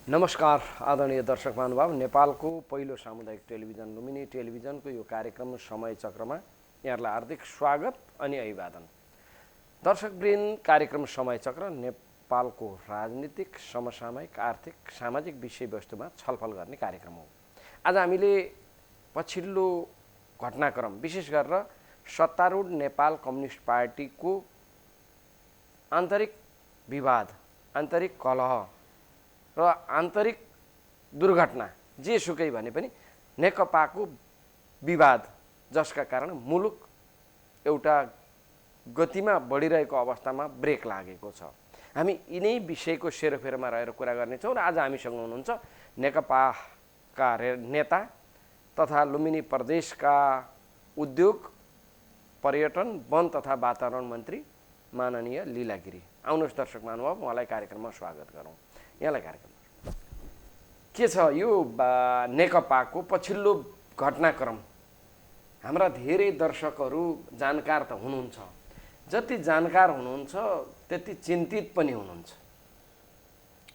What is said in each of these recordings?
नमस्कार आदरणीय दर्शक महानुभाव, नेपालको पहिलो सामुदायिक टेलिभिजन लुम्बिनी टेलिभिजनको यो कार्यक्रम समय चक्रमा यहाँहरूलाई हार्दिक स्वागत अनि अभिवादन। दर्शकवृन्द, कार्यक्रम समय चक्र नेपालको राजनीतिक, समसामयिक, आर्थिक, सामाजिक विषयवस्तुमा छलफल गर्ने कार्यक्रम हो। आज हामीले पछिल्लो घटनाक्रम, विशेष गरेर सत्तारूढ नेपाल कम्युनिस्ट पार्टीको आन्तरिक विवाद, आन्तरिक कलह र आन्तरिक दुर्घटना जेसुकै भने पनि नेकपाको विवाद, जसका कारण मुलुक एउटा गतिमा बढिरहेको अवस्थामा ब्रेक लागेको छ। हामी यिनै विषयको सेरोफेरोमा रहेर कुरा गर्नेछौँ र आज हामीसँग हुनुहुन्छ नेकपाका नेता तथा लुम्बिनी प्रदेशका उद्योग, पर्यटन, वन तथा वातावरण मन्त्री माननीय लीला गिरी। आउनुहोस् दर्शक महानुभाव, उहाँलाई कार्यक्रममा स्वागत गरौँ। यहाँलाई कार्यक्रम के छ यो नेकपाको पछिल्लो घटनाक्रम? हाम्रा धेरै दर्शकहरू जानकार त हुनुहुन्छ, जति जानकार हुनुहुन्छ त्यति चिन्तित पनि हुनुहुन्छ।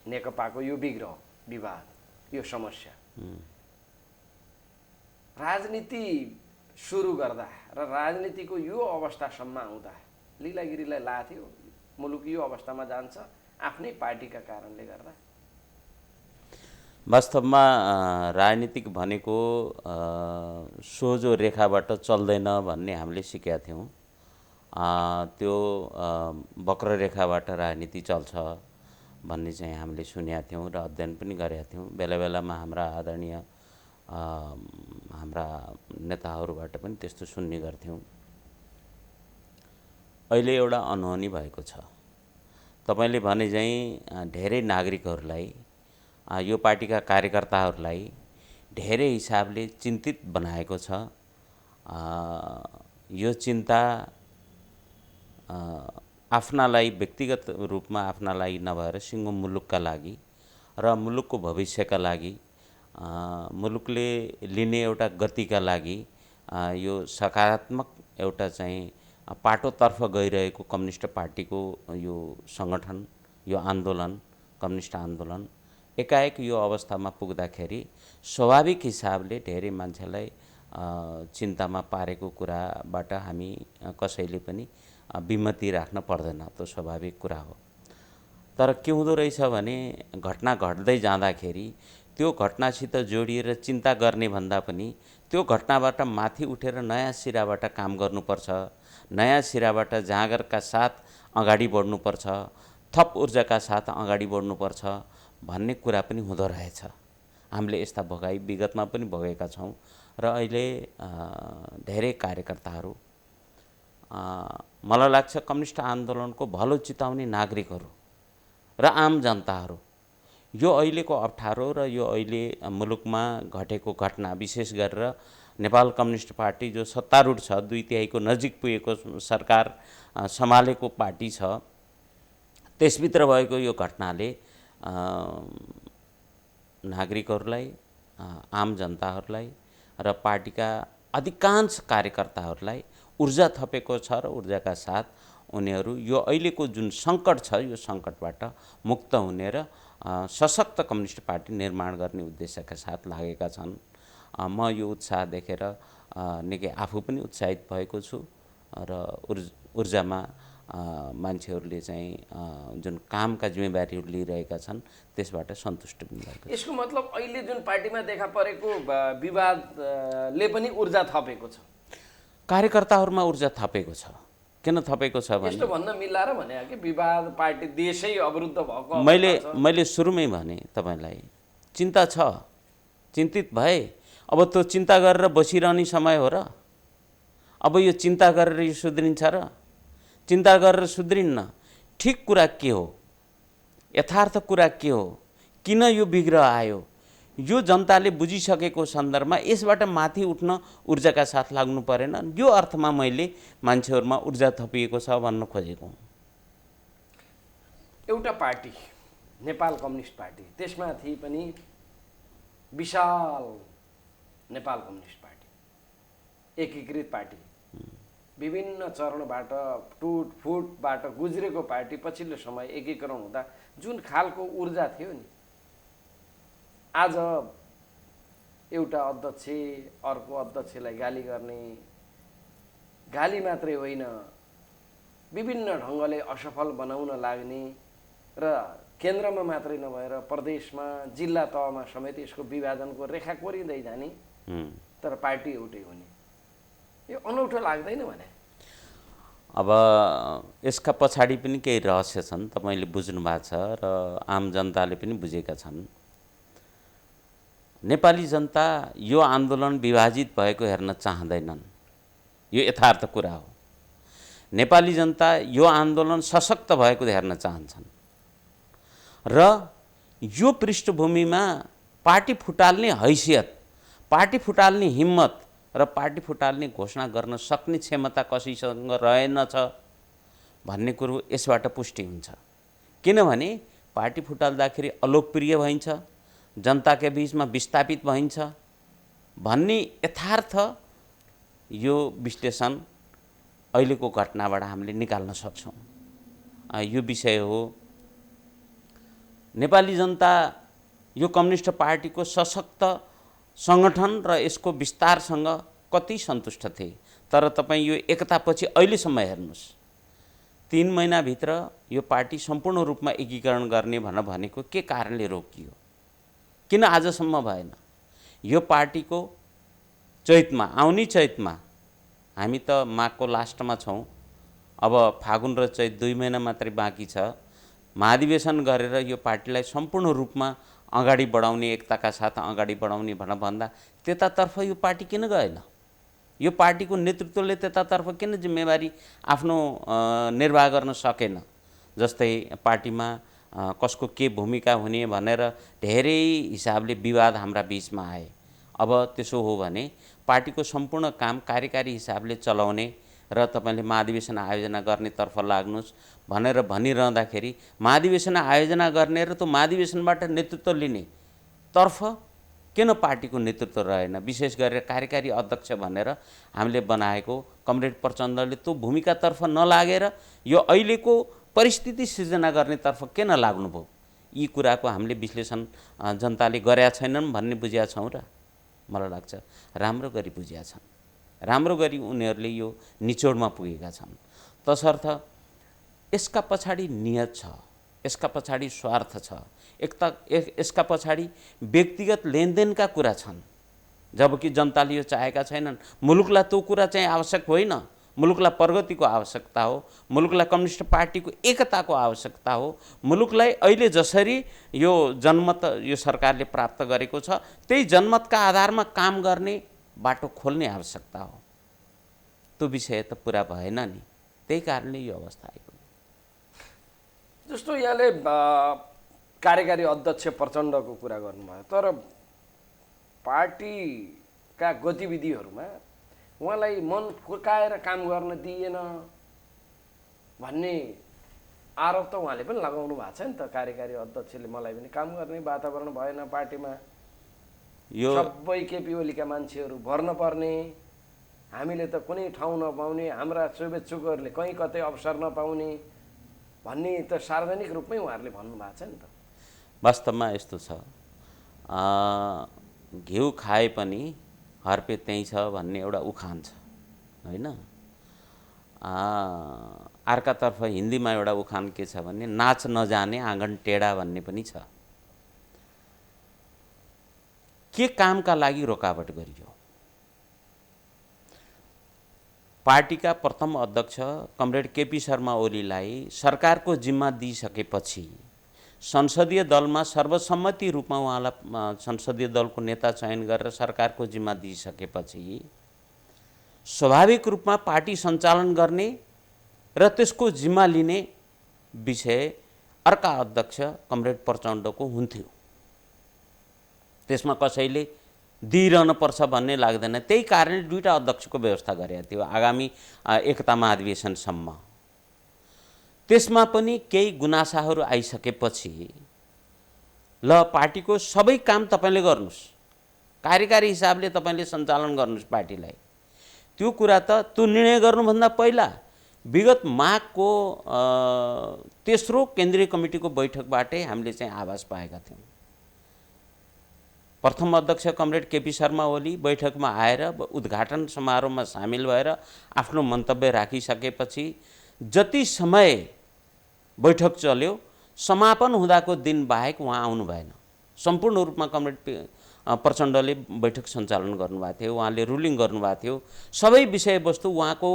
नेकपाको यो विग्रह, विवाद, यो समस्या राजनीति सुरु गर्दा र राजनीतिको यो अवस्थासम्म आउँदा लीलागिरीलाई लाग्थ्यो मुलुक यो अवस्थामा जान्छ आफ्नै पार्टीका कारणले गर्दा? वास्तवमा राजनीतिक भनेको सोझो रेखाबाट चल्दैन भन्ने हामीले सिकेका थियौँ। त्यो वक्र रेखाबाट राजनीति चल्छ भन्ने चाहिँ हामीले सुनेका थियौँ र अध्ययन पनि गरेका थियौँ। बेला बेलामा हाम्रा आदरणीय हाम्रा नेताहरूबाट पनि त्यस्तो सुन्ने गर्थ्यौँ। अहिले एउटा अनहोनी भएको छ। तपाईले भने चाहिँ धेरै नागरिकहरूलाई, यो पार्टीका कार्यकर्ताहरूलाई धेरै हिसाबले चिन्तित बनाएको छ। यो चिन्ता आफ्नालाई व्यक्तिगत रूपमा आफ्नालाई नभएर सिङ्गो मुलुकका लागि र मुलुकको भविष्यका लागि, मुलुकले लिने एउटा गतिका लागि यो सकारात्मक एउटा चाहिँ पाटोतर्फ गइरहेको कम्युनिस्ट पार्टीको यो सङ्गठन, यो आन्दोलन, कम्युनिस्ट आन्दोलन एकाएक यो अवस्थामा पुग्दाखेरि स्वाभाविक हिसाबले धेरै मान्छेलाई चिन्तामा पारेको कुराबाट हामी कसैले पनि विमति राख्न पर्दैन, त्यो स्वाभाविक कुरा हो। तर के हुँदो रहेछ भने घटना घट्दै जाँदाखेरि त्यो घटनासित जोडिएर चिन्ता गर्ने भन्दा पनि त्यो घटनाबाट माथि उठेर नयाँ सिराबाट काम गर्नुपर्छ, नयाँ सिराबाट जाँगरका साथ अगाडि बढ्नुपर्छ, थप ऊर्जाका साथ अगाडि बढ्नुपर्छ भन्ने कुरा पनि हुँदो रहेछ। हामीले यस्ता भोगाई विगतमा पनि भोगेका छौँ र अहिले धेरै कार्यकर्ताहरू, मलाई लाग्छ कम्युनिस्ट आन्दोलनको भलो चिताउने नागरिकहरू र आम जनताहरू यो अहिलेको अप्ठ्यारो र यो अहिले मुलुकमा घटेको घटना, विशेष गरेर नेपाल कम्युनिस्ट पार्टी जो सत्तारूढ छ, 2/3 नजिक पुगेको सरकार सम्हालेको पार्टी छ, त्यसभित्र भएको यो घटनाले नागरिकहरूलाई, आम जनताहरूलाई र पार्टीका अधिकांश कार्यकर्ताहरूलाई ऊर्जा थपेको छ र ऊर्जाका साथ उनीहरू यो अहिलेको जुन सङ्कट छ, यो सङ्कटबाट मुक्त हुने र सशक्त कम्युनिस्ट पार्टी निर्माण गर्ने उद्देश्यका साथ लागेका छन्। म यो उत्साह देखेर निकै आफू पनि उत्साहित भएको छु र ऊर्जामा मान्छेहरूले चाहिँ जुन कामका जिम्मेवारीहरू लिइरहेका छन् त्यसबाट सन्तुष्ट पनि भएको छ। यसको मतलब अहिले जुन पार्टीमा देखा परेको विवादले पनि ऊर्जा थपेको छ, कार्यकर्ताहरूमा ऊर्जा थपेको छ। किन थपेको छ भने यस्तो भन्न मिलाएर भने कि विवाद, पार्टी देशै अवरुद्ध भएको मैले सुरुमै भने तपाईलाई चिन्ता छ, चिन्तित भए। अब त्यो चिन्ता गरेर बसिरहने समय हो र? अब यो चिन्ता गरेर यो सुध्रिन्छ र? चिन्ता गरेर सुध्रिन्न। ठिक कुरा के हो, यथार्थ कुरा के हो, किन यो विग्रह आयो, यो जनताले बुझिसकेको सन्दर्भमा यसबाट माथि उठ्न ऊर्जाका साथ लाग्नु परेन। यो अर्थमा मैले मान्छेहरूमा ऊर्जा थपिएको छ भन्न खोजेको। एउटा पार्टी, नेपाल कम्युनिस्ट पार्टी, त्यसमाथि पनि विशाल नेपाल कम्युनिस्ट पार्टी, एकीकृत पार्टी, विभिन्न चरणबाट टुटफुटबाट गुज्रेको पार्टी पछिल्लो समय एकीकरण हुँदा जुन खालको ऊर्जा थियो नि, आज एउटा अध्यक्ष अर्को अध्यक्षलाई गाली गर्ने, गाली मात्रै होइन विभिन्न ढङ्गले असफल बनाउन लाग्ने र केन्द्रमा मात्रै नभएर प्रदेशमा जिल्ला तहमा समेत यसको विभाजनको रेखा कोरिँदै जाने, तर पार्टी एउटै हुने, यो अनौठो लाग्दैन भने? अब यसका पछाडि पनि केही रहस्य छन्, तपाईँले बुझ्नु भएको छ र आम जनताले पनि बुझेका छन्। नेपाली जनता यो आन्दोलन विभाजित भएको हेर्न चाहँदैनन्, यो यथार्थ कुरा हो। नेपाली जनता यो आन्दोलन सशक्त भएको हेर्न चाहन्छन् र यो पृष्ठभूमिमा पार्टी फुटाल्ने हैसियत, पार्टी फुटाल्ने हिम्मत र पार्टी फुटाल्ने घोषणा गर्न सक्ने क्षमता कसैसँग रहेनछ भन्ने कुरो यसबाट पुष्टि हुन्छ। किनभने पार्टी फुटाल्दाखेरि अलोकप्रिय भइन्छ, जनताका बीचमा विस्थापित भइन्छ भन्ने यथार्थ यो विश्लेषण अहिलेको घटनाबाट हामीले निकाल्न सक्छौँ। यो विषय हो। नेपाली जनता यो कम्युनिस्ट पार्टीको सशक्त सङ्गठन र यसको विस्तारसँग कति सन्तुष्ट थिए। तर तपाईँ यो एकतापछि अहिलेसम्म हेर्नुहोस्, 3 महिनाभित्र यो पार्टी सम्पूर्ण रूपमा एकीकरण गर्ने भनेको के कारणले रोकियो, किन आजसम्म भएन? यो पार्टीको चैतमा, आउने चैतमा, हामी त माघको लास्टमा छौँ, अब फागुन र चैत 2 महिना मात्रै बाँकी छ, महाधिवेशन गरेर यो पार्टीलाई सम्पूर्ण रूपमा अगाडि बढाउने, एकताका साथ अगाडि बढाउने भन्दा त्यतातर्फ यो पार्टी किन गएन? यो पार्टीको नेतृत्वले त्यतातर्फ किन जिम्मेवारी आफ्नो निर्वाह गर्न सकेन? जस्तै पार्टीमा कसको के भूमिका हुने भनेर धेरै हिसाबले विवाद हाम्रा बीचमा आए। अब त्यसो हो भने पार्टीको सम्पूर्ण काम कार्यकारी हिसाबले चलाउने र तपाईले महाधिवेशन आयोजना गर्नेतर्फ लाग्नुहोस् भनेर भनिरहँदाखेरि महाधिवेशन आयोजना गर्ने र त्यो महाधिवेशनबाट नेतृत्व लिने तर्फ किन पार्टीको नेतृत्व रहेन? विशेष गरेर कार्यकारी अध्यक्ष भनेर हामीले बनाएको कमरेड प्रचण्डले त्यो भूमिकातर्फ नलागेर यो अहिलेको परिस्थिति सृजना गर्नेतर्फ किन लाग्नुभयो? यी कुराको हामीले विश्लेषण जनताले गरेका छैनन् भन्ने बुझेका छौँ र मलाई लाग्छ राम्रो गरी बुझेका छन्, राम्रो गरी उनीहरूले यो निचोडमा पुगेका छन्। तसर्थ यसका पछाडि नियत छ, यसका पछाडि स्वार्थ छ, यसका पछाडि व्यक्तिगत लेनदेनका कुरा छन्। जबकि जनताले यो चाहेका छैनन्। मुलुकलाई त्यो कुरा चाहिँ आवश्यक होइन, मुलुकलाई प्रगतिको आवश्यकता हो, मुलुकलाई कम्युनिस्ट पार्टीको एकताको आवश्यकता हो, मुलुकलाई अहिले जसरी यो जनमत यो सरकारले प्राप्त गरेको छ त्यही जनमतका आधारमा काम गर्ने बाटो खोल्ने आवश्यकता हो। त्यो विषय त पुरा भएन नि, त्यही कारणले यो अवस्था आइपुग्यो। जस्तो यहाँले कार्यकारी अध्यक्ष प्रचण्डको कुरा गर्नुभयो, तर पार्टीका गतिविधिहरूमा उहाँलाई मन फुर्काएर काम गर्न दिएन भन्ने आरोप त उहाँले पनि लगाउनु भएको छ नि त। कार्यकारी अध्यक्षले मलाई पनि काम गर्ने वातावरण भएन पार्टीमा, यो सबै केपी ओलीका मान्छेहरू भर्न पर्ने, हामीले त कुनै ठाउँ नपाउने, हाम्रा शुभेच्छुकहरूले कहीँ कतै अवसर नपाउने भन्ने त सार्वजनिक रूपमै उहाँहरूले भन्नुभएको छ नि त। वास्तवमा यस्तो छ, घिउ खाए पनि हर्पे त्यहीँ छ भन्ने एउटा उखान छ होइन। अर्कातर्फ हिन्दीमा एउटा उखान के छ भने नाच नजाने आँगन टेढा भन्ने पनि छ। के कामका लागि रोकावट गरियो? पार्टीका प्रथम अध्यक्ष कमरेड केपी शर्मा ओलीलाई सरकारको जिम्मा दिइसकेपछि, संसदीय दलमा सर्वसम्मति रूपमा उहाँलाई संसदीय दलको नेता चयन गरेर सरकारको जिम्मा दिइसकेपछि स्वाभाविक रूपमा पार्टी सञ्चालन गर्ने र त्यसको जिम्मा लिने विषय अर्का अध्यक्ष कमरेड प्रचण्डको हुन्थ्यो। त्यसमा कसैले दिइरहन पर्छ भन्ने लाग्दैन। त्यही कारणले दुईटा अध्यक्षको व्यवस्था गरेको थियो आगामी एकता महाधिवेशनसम्म। त्यसमा पनि केही गुनासाहरू आइसकेपछि ल पार्टीको सबै काम तपाईले गर्नुस्, कार्यकारी हिसाबले तपाईले सञ्चालन गर्नुस् पार्टीलाई, त्यो कुरा त त्यो निर्णय गर्नुभन्दा पहिला विगत माघको तेस्रो केन्द्रीय कमिटीको बैठकबाटै हामीले चाहिँ आभास पाएका थियौँ। प्रथम अध्यक्ष कमरेड केपी शर्मा ओली बैठकमा आएर उद्घाटन समारोहमा सामेल भएर आफ्नो मन्तव्य राखिसकेपछि जति समय बैठक चल्यो समापन हुँदाको दिन बाहेक उहाँ आउनु भएन। सम्पूर्ण रूपमा कमरेड प्रचण्डले बैठक सञ्चालन गर्नुभएको थियो, उहाँले रुलिङ गर्नुभएको थियो। सबै विषयवस्तु उहाँको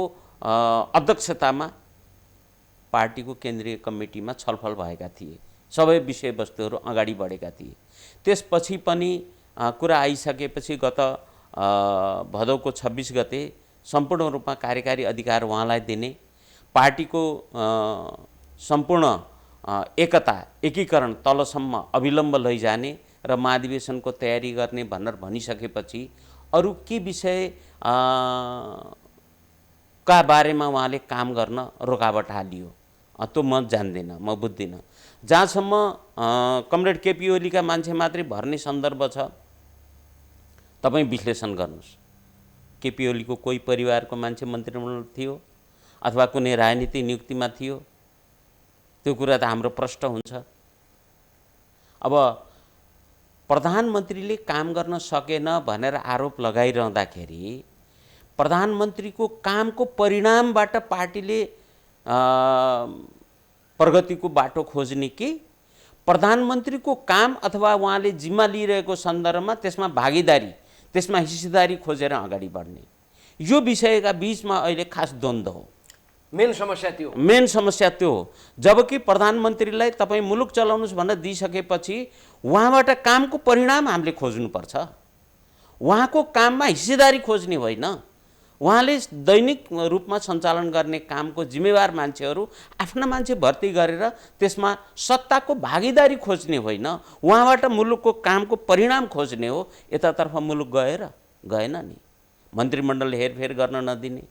अध्यक्षतामा पार्टीको केन्द्रीय कमिटीमा छलफल भएका थिए, सबै विषयवस्तुहरू अगाडि बढेका थिए। त्यसपछि पनि कुरा आइसकेपछि गत भदौको 26 गते सम्पूर्ण रूपमा कार्यकारी अधिकार उहाँलाई दिने, पार्टीको सम्पूर्ण एकता एकीकरण तलसम्म अविलम्ब लैजाने र महाधिवेशनको तयारी गर्ने भनेर भनिसकेपछि अरू के विषय का बारेमा उहाँले काम गर्न रोकावट हालियो त्यो म जान्दिनँ, म बुझ्दिनँ। जहाँसम्म कमरेड केपी ओलीका मान्छे मात्रै भर्ने सन्दर्भ छ, तपाईँ विश्लेषण गर्नुहोस्। केपी ओलीको कोही परिवारको मान्छे मन्त्रीमण्डल थियो अथवा कुनै राजनीतिक नियुक्तिमा थियो? त्यो कुरा त हाम्रो प्रश्न हुन्छ। अब प्रधानमन्त्रीले काम गर्न सकेन भनेर आरोप लगाइरहँदाखेरि प्रधानमन्त्रीको कामको परिणामबाट पार्टीले प्रगतिको बाटो खोज्ने कि प्रधानमन्त्रीको काम अथवा उहाँले जिम्मा लिइरहेको सन्दर्भमा त्यसमा भागीदारी, त्यसमा हिस्सेदारी खोजेर अगाडि बढ्ने, यो विषयका बीचमा अहिले खास द्वन्द्व हो। मेन समस्या त्यो हो। जबकि प्रधानमन्त्रीलाई तपाईँ मुलुक चलाउनुहोस् भनेर दिइसकेपछि उहाँबाट कामको परिणाम हामीले खोज्नुपर्छ। उहाँको काममा हिस्सेदारी खोज्ने होइन। उहाँले दैनिक रूपमा सञ्चालन गर्ने कामको जिम्मेवार मान्छेहरू आफ्ना मान्छे भर्ती गरेर त्यसमा सत्ताको भागीदारी खोज्ने होइन, उहाँबाट मुलुकको कामको परिणाम खोज्ने हो। यतातर्फ मुलुक गएन नि। मन्त्रीमण्डल हेरफेर गर्न नदिने,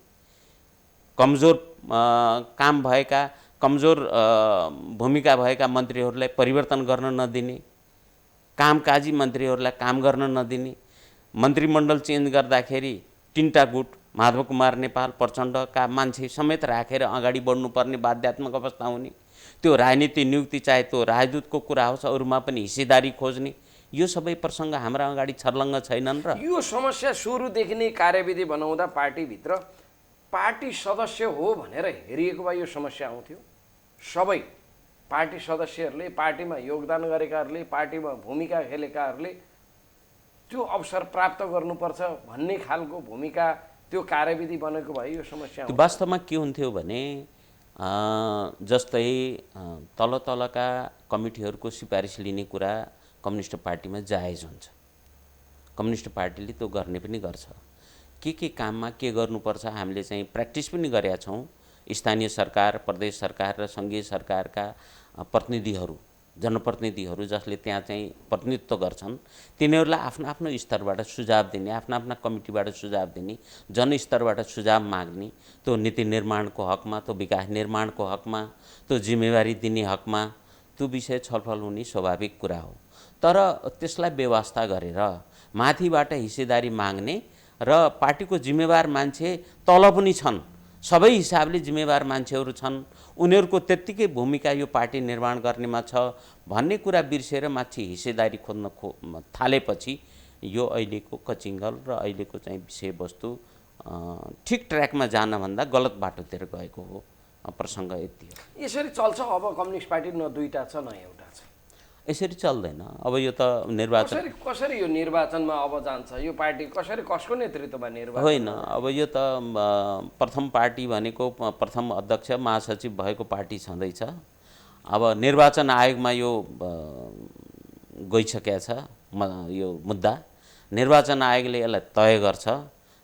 कमजोर काम भएका, कमजोर भूमिका भएका मन्त्रीहरूलाई परिवर्तन गर्न नदिने, कामकाजी मन्त्रीहरूलाई काम गर्न नदिने, मन्त्रीमण्डल चेन्ज गर्दाखेरि तिनटा गुट माधव कुमार नेपाल प्रचण्डका मान्छे समेत राखेर अगाडि बढ्नुपर्ने बाध्यात्मक अवस्था हुने, त्यो राजनीतिक नियुक्ति चाहे त्यो राजदूतको कुरा होस् अरूमा पनि हिस्सेदारी खोज्ने, यो सबै प्रसङ्ग हाम्रा अगाडि छर्लङ्ग छैनन्। र यो समस्या सुरुदेखि नै कार्यविधि बनाउँदा पार्टीभित्र पार्टी सदस्य हो भनेर हेरिएको भए यो समस्या आउँथ्यो। सबै पार्टी सदस्यहरूले, पार्टीमा योगदान गरेकाहरूले, पार्टीमा भूमिका खेलेकाहरूले त्यो अवसर प्राप्त गर्नुपर्छ भन्ने खालको भूमिका त्यो कार्यविधि बनेको भए यो समस्या आउँथ्यो। वास्तवमा के हुन्थ्यो भने जस्तै तलका कमिटीहरूको सिफारिस लिने कुरा कम्युनिस्ट पार्टीमा जायज हुन्छ। कम्युनिस्ट पार्टीले त्यो गर्ने पनि गर्छ। के काममा के गर्नुपर्छ हामीले चाहिँ प्र्याक्टिस पनि गरेका छौँ। स्थानीय सरकार, प्रदेश सरकार र सङ्घीय सरकारका प्रतिनिधिहरू, जनप्रतिनिधिहरू जसले त्यहाँ चाहिँ प्रतिनिधित्व गर्छन्, तिनीहरूलाई आफ्नो आफ्नो स्तरबाट सुझाव दिने, आफ्ना आफ्ना कमिटीबाट सुझाव दिने, जनस्तरबाट सुझाव माग्ने, त्यो नीति निर्माणको हकमा, त्यो विकास निर्माणको हकमा, त्यो जिम्मेवारी दिने हकमा त्यो विषय छलफल हुने स्वाभाविक कुरा हो। तर त्यसलाई व्यवस्था गरेर माथिबाट हिस्सेदारी माग्ने र पार्टीको जिम्मेवार मान्छे तल पनि छन्, सबै हिसाबले जिम्मेवार मान्छेहरू छन्, उनीहरूको त्यत्तिकै भूमिका यो पार्टी निर्माण गर्नेमा छ भन्ने कुरा बिर्सेर माथि हिस्सेदारी खोज्न थालेपछि यो अहिलेको कचिङ्गल र अहिलेको चाहिँ विषयवस्तु ठिक ट्र्याकमा जानभन्दा गलत बाटोतिर गएको हो। प्रसङ्ग यति हो। यसरी चल्छ अब कम्युनिस्ट पार्टी न दुईटा छ न एउटा छ, यसरी चल्दैन। अब यो त निर्वाचन कसरी यो निर्वाचनमा अब जान्छ, यो पार्टी कसरी कसको नेतृत्वमा निर्वाचन होइन। अब यो त प्रथम पार्टी भनेको प्रथम अध्यक्ष महासचिव भएको पार्टी छँदैछ। अब निर्वाचन आयोगमा यो गइसकेको छ यो मुद्दा। निर्वाचन आयोगले यसलाई तय गर्छ।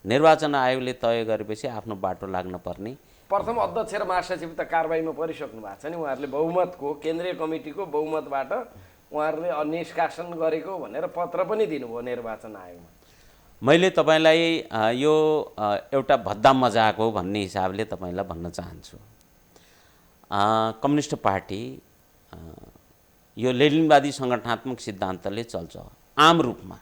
निर्वाचन आयोगले तय गरेपछि आफ्नो बाटो लाग्न पर्ने। प्रथम अध्यक्ष र महासचिव त कारबाहीमा परिसक्नु भएको छ नि, उहाँहरूले बहुमतको केन्द्रीय कमिटीको बहुमतबाट उहाँहरूले निष्कासन गरेको भनेर पत्र पनि दिनुभयो निर्वाचन आयोगमा। मैले तपाईँलाई यो एउटा भद्दा मजाक हो भन्ने हिसाबले तपाईँलाई भन्न चाहन्छु। कम्युनिस्ट पार्टी यो लेनिनवादी सङ्गठनात्मक सिद्धान्तले चल्छ आम रूपमा।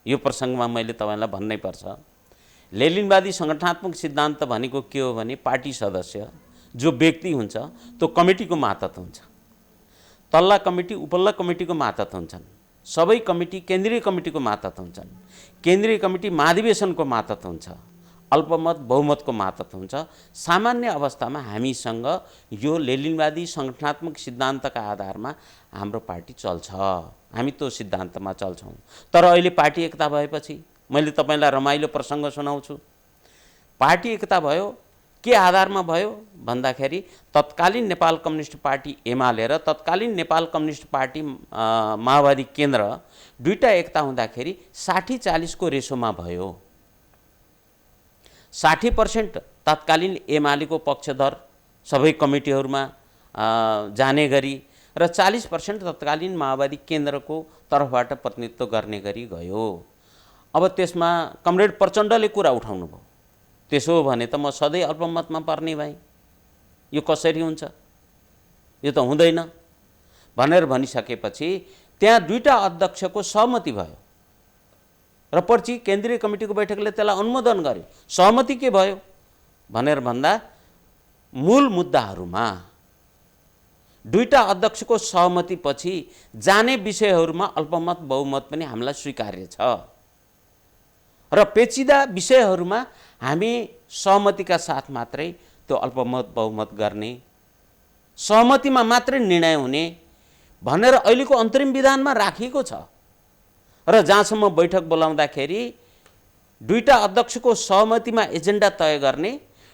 यो प्रसङ्गमा मैले तपाईँलाई भन्नै पर्छ। लेनिनवादी सङ्गठनात्मक सिद्धान्त भनेको के हो भने पार्टी सदस्य जो व्यक्ति हुन्छ त्यो कमिटीको मातहत हुन्छ। तल्ला कमिटी उपल्ला कमिटीको मातहत हुन्छन्। सबै कमिटी केन्द्रीय कमिटीको मातहत हुन्छन्। केन्द्रीय कमिटी महाधिवेशनको मातहत हुन्छ, अल्पमत बहुमतको मातहत हुन्छ। सामान्य अवस्थामा हामीसँग यो लेनिनवादी सङ्गठनात्मक सिद्धान्तका आधारमा हाम्रो पार्टी चल्छ, हामी त्यो सिद्धान्तमा चल्छौँ। तर अहिले पार्टी एकता भएपछि मैले तपाईँलाई रमाइलो प्रसङ्ग सुनाउँछु। पार्टी एकता भयो, के आधारमा भयो भन्दाखेरि तत्कालीन नेपाल कम्युनिस्ट पार्टी एमाले र तत्कालीन नेपाल कम्युनिस्ट पार्टी माओवादी केन्द्र दुईटा एकता हुँदाखेरि 60-40 को रेसोमा भयो। 60% तत्कालीन एमालेको पक्षधर सबै कमिटीहरूमा जाने गरी र 40% तत्कालीन माओवादी केन्द्रको तर्फबाट प्रतिनिधित्व गर्ने गरी गयो। अब त्यसमा कमरेड प्रचण्डले कुरा उठाउनु भयो, त्यसो हो भने त म सधैँ अल्पमतमा पर्ने भएँ, यो कसरी हुन्छ, यो त हुँदैन भनेर भनिसकेपछि त्यहाँ दुईटा अध्यक्षको सहमति भयो र पछि केन्द्रीय कमिटीको बैठकले त्यसलाई अनुमोदन गर्यो। सहमति के भयो भनेर भन्दा मूल मुद्दाहरूमा दुईटा अध्यक्षको सहमतिपछि जाने विषयहरूमा अल्पमत बहुमत पनि हामीलाई स्वीकार्य छ र पेचिदा विषयहरूमा हामी सहमतिका साथ मात्रै त्यो अल्पमत बहुमत गर्ने, सहमतिमा मात्रै निर्णय हुने भनेर अहिलेको अन्तरिम विधानमा राखिएको छ। र जहाँसम्म बैठक बोलाउँदाखेरि दुईटा अध्यक्षको सहमतिमा एजेन्डा तय गर्ने,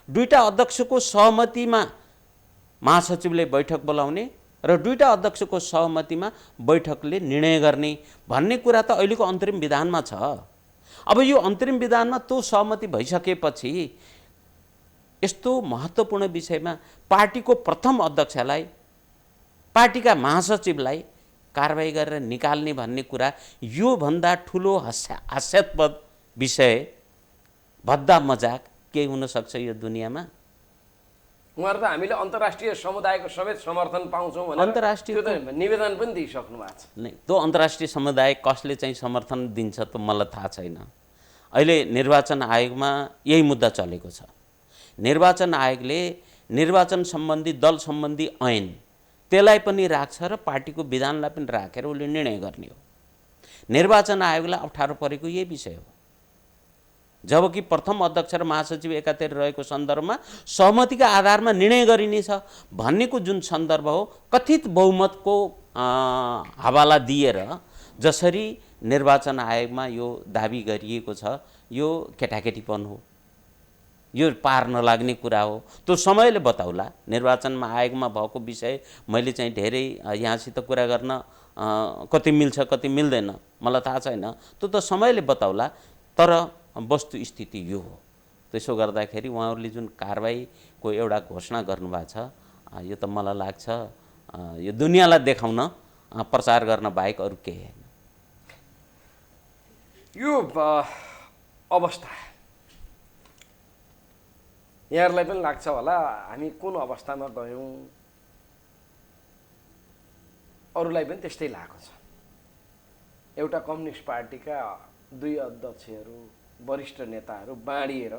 दुईटा अध्यक्षको सहमतिमा महासचिवले बैठक बोलाउने र दुईटा अध्यक्षको सहमतिमा बैठकले निर्णय गर्ने भन्ने कुरा त अहिलेको अन्तरिम विधानमा छ। अब यो अन्तरिम विधानमा त्यो सहमति भइसकेपछि यस्तो महत्त्वपूर्ण विषयमा पार्टीको प्रथम अध्यक्षलाई, पार्टीका महासचिवलाई कारबाही गरेर निकाल्ने भन्ने कुरा योभन्दा ठुलो हास्यास्पद विषय, भद्दा मजाक के हुन सक्छ यो दुनियाँमा? उहाँहरू त हामीले अन्तर्राष्ट्रिय समुदायको समेत समर्थन पाउँछौँ भनेर अन्तर्राष्ट्रिय निवेदन पनि दिइसक्नु भएको छ। नै त्यो अन्तर्राष्ट्रिय समुदाय कसले चाहिँ समर्थन दिन्छ त मलाई थाहा छैन। अहिले निर्वाचन आयोगमा यही मुद्दा चलेको छ। निर्वाचन आयोगले निर्वाचन सम्बन्धी दल सम्बन्धी ऐन त्यसलाई पनि राख्छ र पार्टीको विधानलाई पनि राखेर उसले निर्णय गर्ने हो। निर्वाचन आयोगलाई अप्ठ्यारो परेको यही विषय हो। जबकि प्रथम अध्यक्ष र महासचिव एकातिर रहेको सन्दर्भमा सहमतिका आधारमा निर्णय गरिनेछ भन्नेको जुन सन्दर्भ हो, कथित बहुमतको हवाला दिएर जसरी निर्वाचन आयोगमा यो दाबी गरिएको छ, यो केटाकेटीपन हो, यो पार नलाग्ने कुरा हो। त्यो समयले बताउला। निर्वाचनमा आयोगमा भएको विषय मैले चाहिँ धेरै यहाँसित कुरा गर्न कति मिल्छ कति मिल्दैन मलाई थाहा छैन, त्यो त समयले बताउला। तर वस्तुस्थिति यो हो। त्यसो गर्दाखेरि उहाँहरूले जुन कारबाहीको एउटा घोषणा गर्नुभएको छ, यो त मलाई लाग्छ यो दुनियाँलाई देखाउन प्रचार गर्न बाहेक अरू केही होइन। यो अवस्था यहाँहरूलाई पनि लाग्छ होला हामी कुन अवस्थामा गयौँ, अरूलाई पनि त्यस्तै लागेको छ। एउटा कम्युनिस्ट पार्टीका दुई अध्यक्षहरू, वरिष्ठ नेताहरू बाँडिएर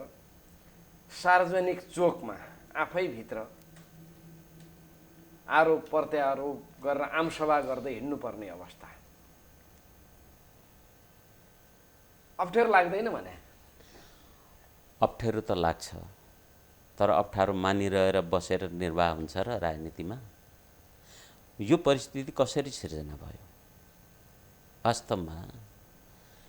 सार्वजनिक चोकमा आफैभित्र आरोप प्रत्यारोप गरेर आमसभा गर्दै हिँड्नुपर्ने अवस्था अप्ठ्यारो लाग्दैन भने? अप्ठ्यारो त लाग्छ, तर अप्ठ्यारो मानिरहेर बसेर निर्वाह हुन्छ र राजनीतिमा? यो परिस्थिति कसरी सिर्जना भयो? वास्तवमा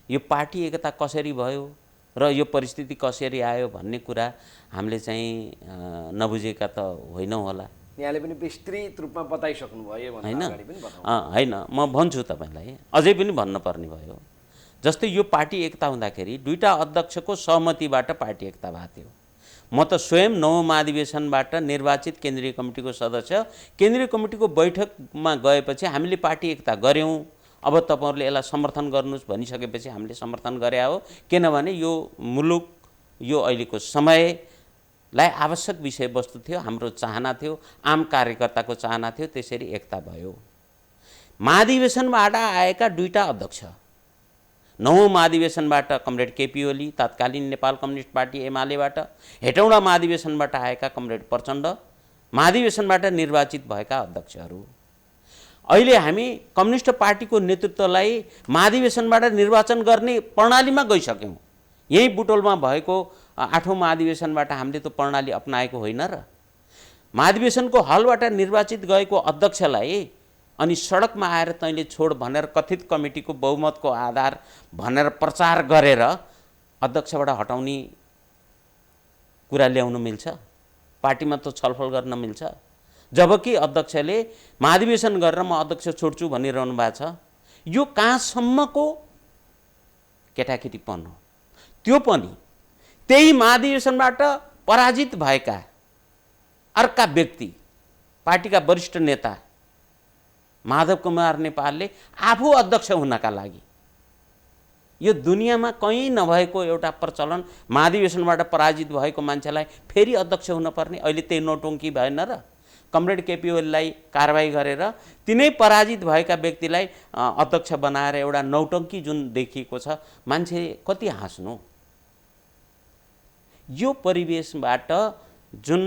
यो पार्टी एकता कसरी भयो र यो परिस्थिति कसरी आयो भन्ने कुरा हामीले चाहिँ नबुझेका त होइनौँ होला। यहाँले पनि विस्तृत रूपमा बताइसक्नु भयो होइन? होइन, म भन्छु तपाईँलाई, अझै पनि भन्नुपर्ने भयो। जस्तै यो पार्टी एकता हुँदाखेरि दुईटा अध्यक्षको सहमतिबाट पार्टी एकता भएको थियो। म त स्वयं 9औं महाधिवेशनबाट निर्वाचित केन्द्रीय कमिटीको सदस्य, केन्द्रीय कमिटीको बैठकमा गएपछि हामीले पार्टी एकता गऱ्यौँ। अब तपाईँहरूले यसलाई समर्थन गर्नुहोस् भनिसकेपछि हामीले समर्थन गरे हो। किनभने यो मुलुक, यो अहिलेको समयलाई आवश्यक विषयवस्तु थियो, हाम्रो चाहना थियो, आम कार्यकर्ताको चाहना थियो, त्यसरी एकता भयो। महाधिवेशनबाट आएका दुईटा अध्यक्ष, 9औं महाधिवेशनबाट कमरेड केपी ओली तत्कालीन नेपाल कम्युनिस्ट पार्टी एमालेबाट, हेटौँडा महाधिवेशनबाट आएका कमरेड प्रचण्ड, महाधिवेशनबाट निर्वाचित भएका अध्यक्षहरू, अहिले हामी कम्युनिस्ट पार्टीको नेतृत्वलाई महाधिवेशनबाट निर्वाचन गर्ने प्रणालीमा गइसक्यौँ। यही बुटोलमा भएको 8औं महाधिवेशनबाट हामीले त्यो प्रणाली अपनाएको होइन र। महाधिवेशनको हलबाट निर्वाचित गएको अध्यक्षलाई अनि सडकमा आएर तैँले छोड भनेर कथित कमिटीको बहुमतको आधार भनेर प्रचार गरेर अध्यक्षबाट हटाउने कुरा ल्याउन मिल्छ? पार्टीमा त छलफल गर्न मिल्छ? जबकि अध्यक्षले महाधिवेशन गरेर म अध्यक्ष छोड्छु भनिरहनु भएको छ। यो कहाँसम्मको केटाकेटीपन हो? त्यो पनि त्यही महाधिवेशनबाट पराजित भएका अर्का व्यक्ति, पार्टीका वरिष्ठ नेता माधव कुमार नेपालले आफू अध्यक्ष हुनका लागि, यो दुनियाँमा कहीँ नभएको एउटा प्रचलन, महाधिवेशनबाट पराजित भएको मान्छेलाई फेरि अध्यक्ष हुनुपर्ने। अहिले त्यही नौटङ्की भएन र? कमरेड केपी ओलीलाई कारबाही गरेर तिनै पराजित भएका व्यक्तिलाई अध्यक्ष बनाएर एउटा नौटङ्की जुन देखिएको छ, मान्छे कति हाँस्नु? यो परिवेशबाट जुन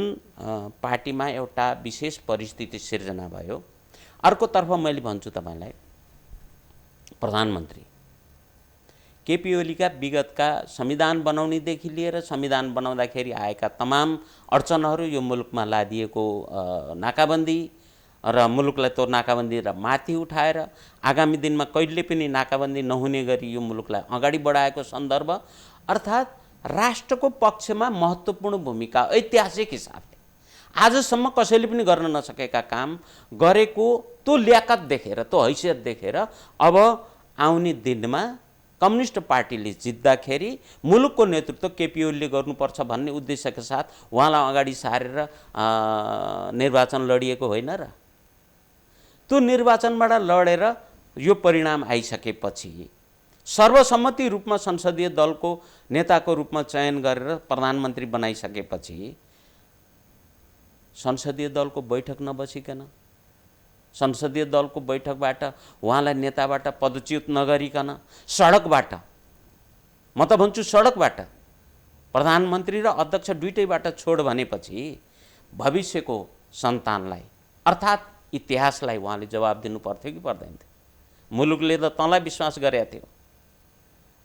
पार्टीमा एउटा विशेष परिस्थिति सिर्जना भयो, अर्कोतर्फ मैले भन्छु तपाईँलाई, प्रधानमन्त्री केपी ओलीका विगतका संविधान बनाउनेदेखि लिएर संविधान बनाउँदाखेरि आएका तमाम अडचनहरू, यो मुलुकमा लादिएको नाकाबन्दी र मुलुकलाई त्यो नाकाबन्दी र माथि उठाएर आगामी दिनमा कहिले पनि नाकाबन्दी नहुने गरी यो मुलुकलाई अगाडि बढाएको सन्दर्भ, अर्थात् राष्ट्रको पक्षमा महत्त्वपूर्ण भूमिका ऐतिहासिक हिसाबले आजसम्म कसैले पनि गर्न नसकेका काम गरेको त्यो ल्याकत देखेर, त्यो हैसियत देखेर अब आउने दिनमा कम्युनिस्ट पार्टीले जित्दाखेरि मुलुकको नेतृत्व केपी ओलीले गर्नुपर्छ भन्ने उद्देश्यका साथ उहाँलाई अगाडि सारेर निर्वाचन लडिएको होइन र? त्यो निर्वाचनबाट लडेर यो परिणाम आइसकेपछि सर्वसम्मति रूपमा संसदीय दलको नेताको रूपमा चयन गरेर प्रधानमन्त्री बनाइसकेपछि संसदीय दलको बैठक नबसिकन, संसदीय दलको बैठकबाट उहाँलाई नेताबाट पदच्युत नगरिकन सडकबाट, म त भन्छु सडकबाट प्रधानमन्त्री र अध्यक्ष दुईटैबाट छोड भनेपछि भविष्यको सन्तानलाई अर्थात् इतिहासलाई उहाँले जवाब दिनु पर्थ्यो कि पर्दैन थियो? मुलुकले त तँलाई विश्वास गरेका थियो,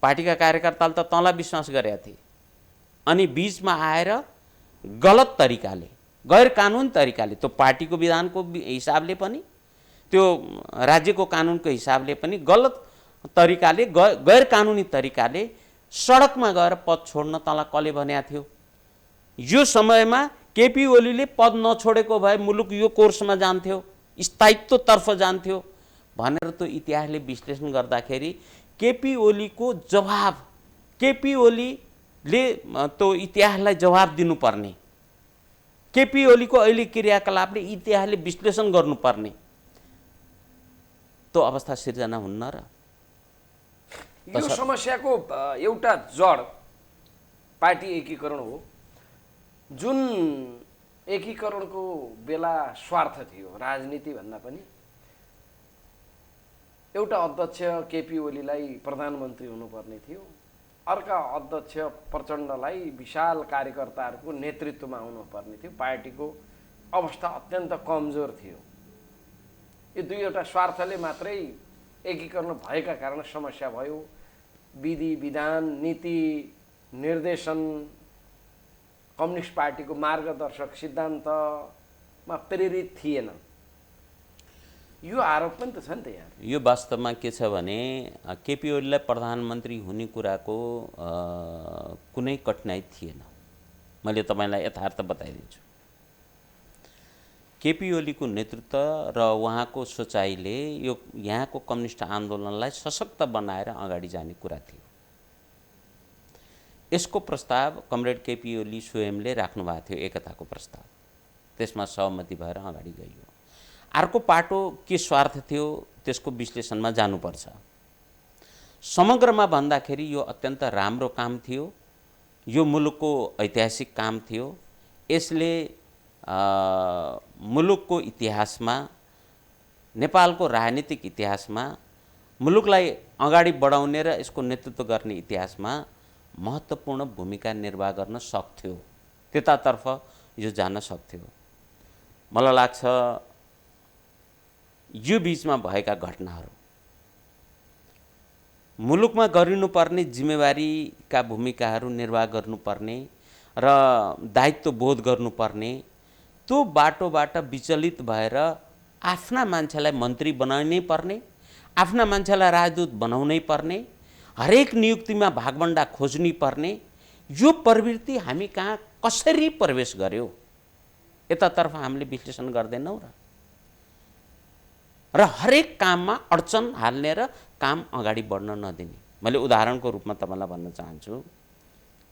पार्टीका कार्यकर्ताले त तँलाई विश्वास गरेका थिए, अनि बीचमा आएर गलत तरिकाले, गैर कानुन तरिकाले, त्यो पार्टीको विधानको हिसाबले पनि, त्यो राज्यको कानुनको हिसाबले पनि गलत तरिकाले, गैर कानुनी तरिकाले सडकमा गएर पद छोड्न तँलाई कसले भनेको थियो? यो समयमा केपी ओलीले पद नछोडेको भए मुलुक यो कोर्समा जान्थ्यो, स्थायित्वतर्फ जान्थ्यो भनेर त्यो इतिहासले विश्लेषण गर्दाखेरि केपी ओलीको जवाब, केपी ओलीले त्यो इतिहासलाई जवाब दिनुपर्ने, केपी ओलीको अहिले क्रियाकलापले इतिहासले विश्लेषण गर्नुपर्ने त्यो अवस्था सिर्जना हुन्न र? यो समस्याको एउटा जड पार्टी एकीकरण हो, जुन एकीकरणको बेला स्वार्थ थियो, राजनीति भन्दा पनि। एउटा अध्यक्ष केपी ओलीलाई प्रधानमन्त्री हुनुपर्ने थियो, अर्का अध्यक्ष प्रचण्डलाई विशाल कार्यकर्ताहरूको नेतृत्वमा आउनुपर्ने थियो। पार्टीको अवस्था अत्यन्त कमजोर थियो। यो दुईवटा स्वार्थले मात्रै एकीकरण भएका कारण समस्या भयो। विधि विधान, नीति निर्देशन, कम्युनिस्ट पार्टीको मार्गदर्शक सिद्धान्तमा प्रेरित थिएन। यो आरोप पनि त छ नि त यहाँ। यो वास्तवमा के छ भने केपी ओलीलाई प्रधानमन्त्री हुने कुराको कुनै कठिनाइ थिएन। मैले तपाईँलाई यथार्थ बताइदिन्छु। केपी ओलीको नेतृत्व र उहाँको सोचाइले यो यहाँको कम्युनिस्ट आन्दोलनलाई सशक्त बनाएर अगाडि जाने कुरा थियो। यसको प्रस्ताव कमरेड केपी ओली स्वयंले राख्नु भएको थियो, एकताको प्रस्ताव। त्यसमा सहमति भएर अगाडि गइयो। अर्को पाटो के स्वार्थ थियो त्यसको विश्लेषणमा जानुपर्छ। समग्रमा भन्दाखेरि यो अत्यन्त राम्रो काम थियो। यो मुलुकको ऐतिहासिक काम थियो। यसले मुलुकको इतिहासमा, नेपालको राजनीतिक इतिहासमा, मुलुकलाई अगाडि बढाउने र यसको नेतृत्व गर्ने इतिहासमा महत्त्वपूर्ण भूमिका निर्वाह गर्न सक्थ्यो। त्यतातर्फ यो जान सक्थ्यो। मलाई लाग्छ यो बिचमा भएका घटनाहरू मुलुकमा गरिनुपर्ने जिम्मेवारीका भूमिकाहरू निर्वाह गर्नुपर्ने र दायित्व बोध गर्नुपर्ने त्यो बाटोबाट विचलित भएर आफ्ना मान्छेलाई मन्त्री बनाउनै पर्ने, आफ्ना मान्छेलाई राजदूत बनाउनै पर्ने, हरेक नियुक्तिमा भागभण्डा खोज्नै पर्ने यो प्रवृत्ति हामी कहाँ कसरी प्रवेश गर्यो यतातर्फ हामीले विश्लेषण गर्दैनौँ र हरेक काममा अडचन हाल्ने र काम अगाडि बढ्न नदिने। मैले उदाहरणको रूपमा तपाईँलाई भन्न चाहन्छु,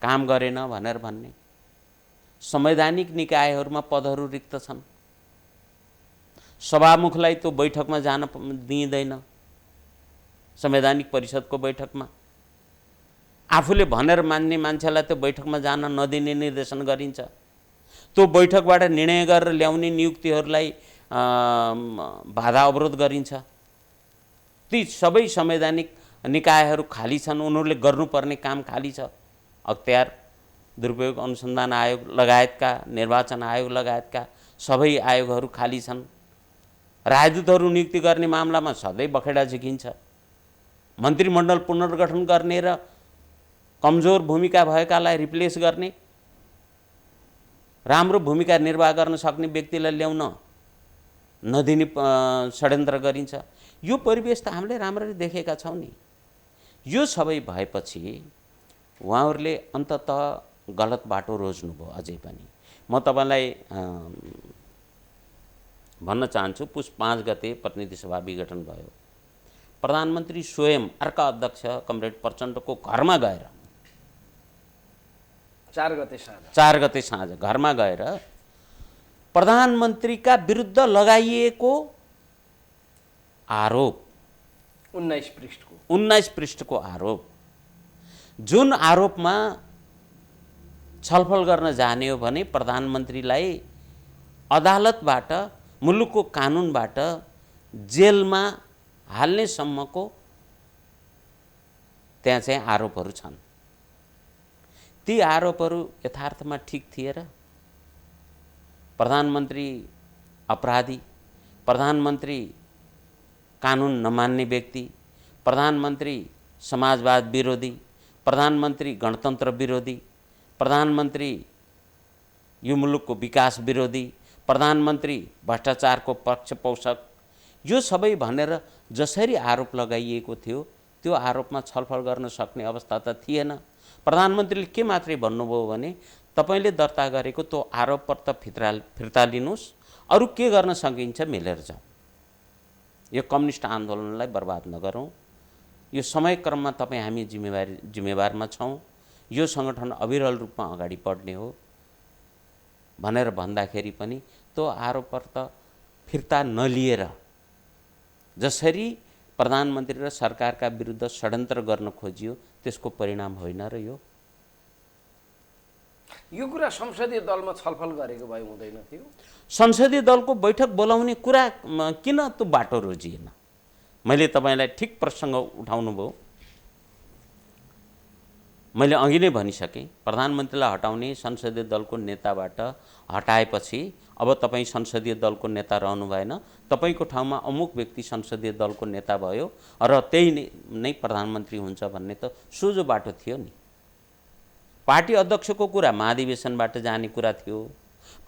काम गरेन भनेर भन्ने, संवैधानिक निकायहरूमा पदहरू रिक्त छन्, सभामुखलाई त्यो बैठकमा जान दिइँदैन, संवैधानिक परिषदको बैठकमा आफूले भनेर मान्ने मान्छेलाई त्यो बैठकमा जान नदिने निर्देशन गरिन्छ, त्यो बैठकबाट निर्णय गरेर ल्याउने नियुक्तिहरूलाई बाधा अवरोध गरिन्छ। ती सबै संवैधानिक निकायहरू खाली छन्, उनीहरूले गर्नुपर्ने काम खाली छ। अख्तियार दुरुपयोग अनुसन्धान आयोग लगायतका, निर्वाचन आयोग लगायतका सबै आयोगहरू खाली छन्। राजदूतहरू नियुक्ति गर्ने मामलामा सधैँ बखेडा झिकिन्छ। मन्त्रीमण्डल पुनर्गठन गर्ने र कमजोर भूमिका भएकालाई रिप्लेस गर्ने, राम्रो भूमिका निर्वाह गर्न सक्ने व्यक्तिलाई ल्याउन नदिने षड्यन्त्र गरिन्छ। यो परिवेश त हामीले राम्ररी देखेका छौँ नि। यो सबै भएपछि उहाँहरूले अन्ततः गलत बाटो रोज्नुभयो। अझै पनि म तपाईँलाई भन्न चाहन्छु, पुस 5 गते प्रतिनिधि सभा विघटन भयो। प्रधानमन्त्री स्वयं अर्का अध्यक्ष कमरेड प्रचण्डको घरमा गएर 4 गते साँझ घरमा गएर प्रधानमन्त्रीका विरुद्ध लगाइएको आरोप 19 पृष्ठको आरोप, जुन आरोपमा छलफल गर्न जाने हो भने प्रधानमन्त्रीलाई अदालतबाट, मुलुकको कानुनबाट जेलमा हाल्ने सम्मको त्यहाँ चाहिँ आरोपहरू छन्। ती आरोपहरू यथार्थमा ठिक थिए र? प्रधानमन्त्री अपराधी, प्रधानमन्त्री कानुन नमान्ने व्यक्ति, प्रधानमन्त्री समाजवाद विरोधी, प्रधानमन्त्री गणतन्त्र विरोधी, प्रधानमन्त्री यो मुलुकको विकास विरोधी, प्रधानमन्त्री भ्रष्टाचारको पक्षपोषक, यो सबै भनेर जसरी आरोप लगाइएको थियो त्यो आरोपमा छलफल गर्न सक्ने अवस्था त थिएन। प्रधानमन्त्रीले के मात्रै भन्नुभयो भने तपाईले दर्ता गरेको त्यो आरोप पत्र फिर्ता लिनुहोस्, अरू के गर्न सकिन्छ मिलेर जाउँ, यो कम्युनिस्ट आन्दोलनलाई बर्बाद नगरौँ, यो समयक्रममा तपाईँ हामी जिम्मेवारमा छौँ, यो सङ्गठन अविरल रूपमा अगाडि बढ्ने हो भनेर भन्दाखेरि पनि त्यो आरोप पत्र फिर्ता नलिएर जसरी प्रधानमन्त्री र सरकारका विरुद्ध षड्यन्त्र गर्न खोजियो त्यसको परिणाम होइन र यो कुरा संसदीय दलमा छलफल गरेको भए हुँदैन थियो? संसदीय दलको बैठक बोलाउने कुरा किन त्यो बाटो रोजिएन? मैले तपाईलाई ठिक प्रसङ्ग उठाउनु भयो। मैले अघि नै भनिसकेँ, प्रधानमन्त्रीलाई हटाउने संसदीय दलको नेताबाट हटाएपछि अब तपाईँ संसदीय दलको नेता रहनु भएन, तपाईको ठाउँमा अमुक व्यक्ति संसदीय दलको नेता भयो र त्यही नै प्रधानमन्त्री हुन्छ भन्ने त सोझो बाटो थियो नि। पार्टी अध्यक्षको कुरा महाधिवेशनबाट जाने कुरा थियो,